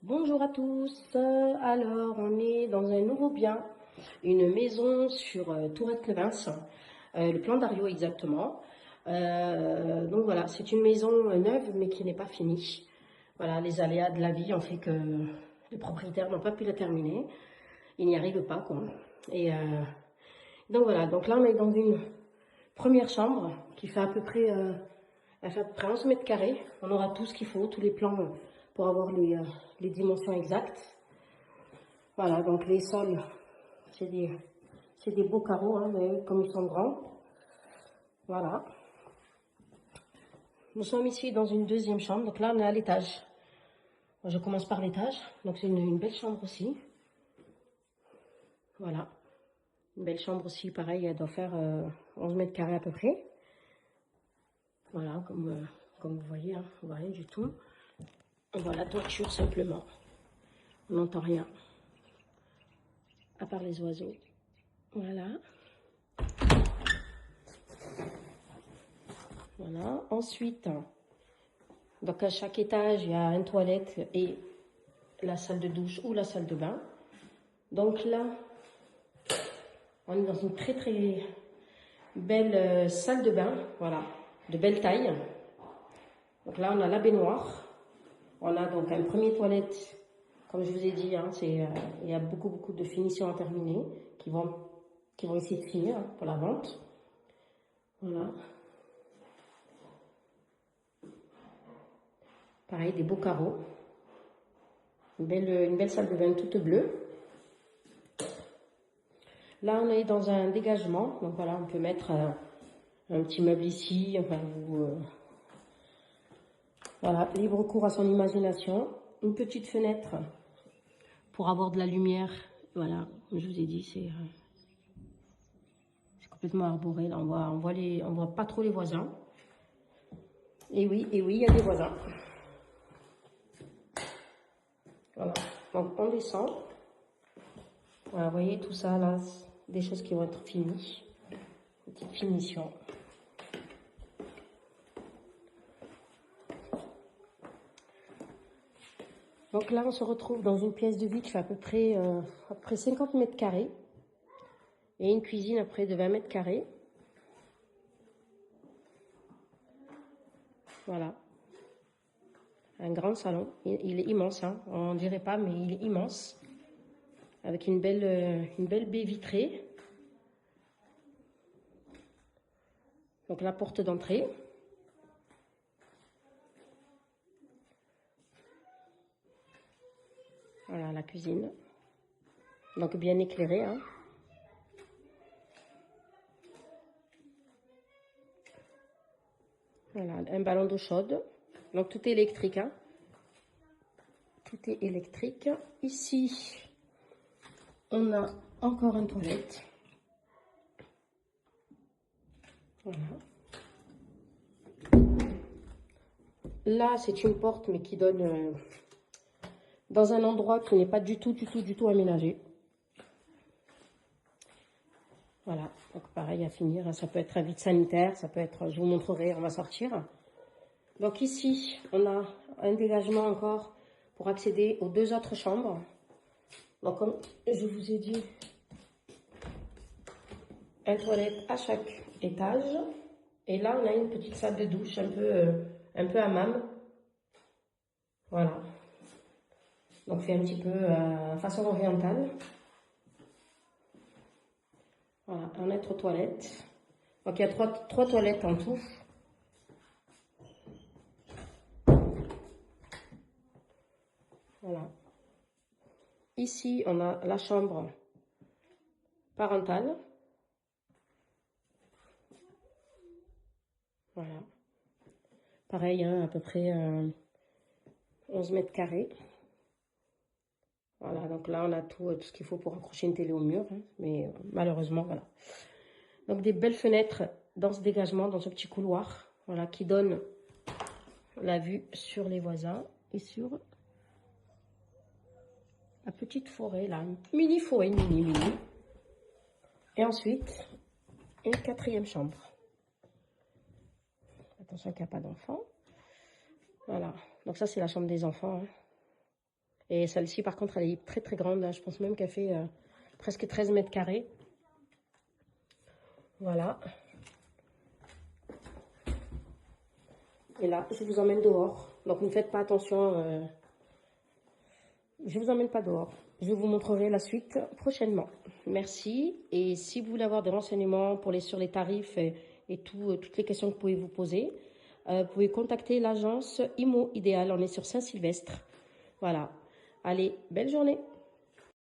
Bonjour à tous. Alors, on est dans un nouveau bien, une maison sur Tourette-Clevens, le plan Dario exactement. Donc voilà, c'est une maison neuve mais qui n'est pas finie. Voilà, les aléas de la vie ont fait que les propriétaires n'ont pas pu la terminer. Ils n'y arrivent pas, quoi. Et donc voilà, donc là on est dans une première chambre qui fait à peu près, elle fait à peu près 11 mètres carrés. On aura tout ce qu'il faut, tous les plans pour avoir les dimensions exactes. Voilà, donc les sols, c'est des beaux carreaux, hein, vous voyez, comme ils sont grands. Voilà. Nous sommes ici dans une deuxième chambre, donc là on est à l'étage. Je commence par l'étage, donc c'est une belle chambre aussi. Voilà. Une belle chambre aussi, pareil, elle doit faire 11 mètres carrés à peu près. Voilà, comme vous voyez, hein, on voit rien du tout. On voit la toiture simplement. On n'entend rien. À part les oiseaux. Voilà. Voilà. Ensuite, donc à chaque étage, il y a une toilette et la salle de douche ou la salle de bain. Donc là, on est dans une très très belle salle de bain, voilà, de belle taille. Donc là, on a la baignoire. On a donc un premier toilette, comme je vous ai dit, hein, il y a beaucoup de finitions à terminer qui vont essayer de finir pour la vente. Voilà. Pareil, des beaux carreaux. Une belle salle de bain toute bleue. Là, on est dans un dégagement. Donc voilà, on peut mettre un petit meuble ici. Enfin, voilà, libre cours à son imagination. Une petite fenêtre pour avoir de la lumière. Voilà, comme je vous ai dit, c'est complètement arboré. Là, on voit pas trop les voisins. Et oui, il y a des voisins. Voilà, donc on descend. Voilà, vous voyez tout ça là, des choses qui vont être finies. Petite finition. Donc là, on se retrouve dans une pièce de vie qui fait à peu près 50 mètres carrés. Et une cuisine à près de 20 mètres carrés. Voilà. Un grand salon. Il est immense, hein. On ne dirait pas, mais il est immense. Avec une belle baie vitrée. Donc la porte d'entrée. Voilà la cuisine. Donc bien éclairée, hein. Voilà, un ballon d'eau chaude. Donc tout est électrique, hein. Tout est électrique. Ici, on a encore une toilette. Voilà. Là, c'est une porte, mais qui donne dans un endroit qui n'est pas du tout aménagé. Voilà, donc pareil à finir, ça peut être un vide sanitaire, ça peut être, je vous montrerai, on va sortir. Donc ici, on a un dégagement encore pour accéder aux deux autres chambres. Donc comme je vous ai dit, un toilette à chaque étage. Et là, on a une petite salle de douche un peu hammam. Voilà. Donc fait un petit peu façon orientale. Voilà, un mètre aux toilettes. Donc il y a trois toilettes en tout. Voilà. Ici, on a la chambre parentale. Voilà. Pareil, hein, à peu près 11 mètres carrés. Voilà, donc là, on a tout ce qu'il faut pour accrocher une télé au mur. Hein, mais malheureusement, voilà. Donc des belles fenêtres dans ce dégagement, dans ce petit couloir. Voilà, qui donne la vue sur les voisins et sur la petite forêt, là. Une mini forêt, mini. Et ensuite, une quatrième chambre. Attention qu'il n'y a pas d'enfants. Voilà. Donc ça, c'est la chambre des enfants. Hein. Et celle-ci, par contre, elle est très très grande. Là. Je pense même qu'elle fait presque 13 mètres carrés. Voilà. Et là, je vous emmène dehors. Donc, ne faites pas attention. Je vous emmène pas dehors. Je vous montrerai la suite prochainement. Merci. Et si vous voulez avoir des renseignements sur les tarifs et toutes les questions que vous pouvez vous poser, vous pouvez contacter l'agence IMO Idéal. On est sur Saint-Sylvestre. Voilà. Allez, belle journée.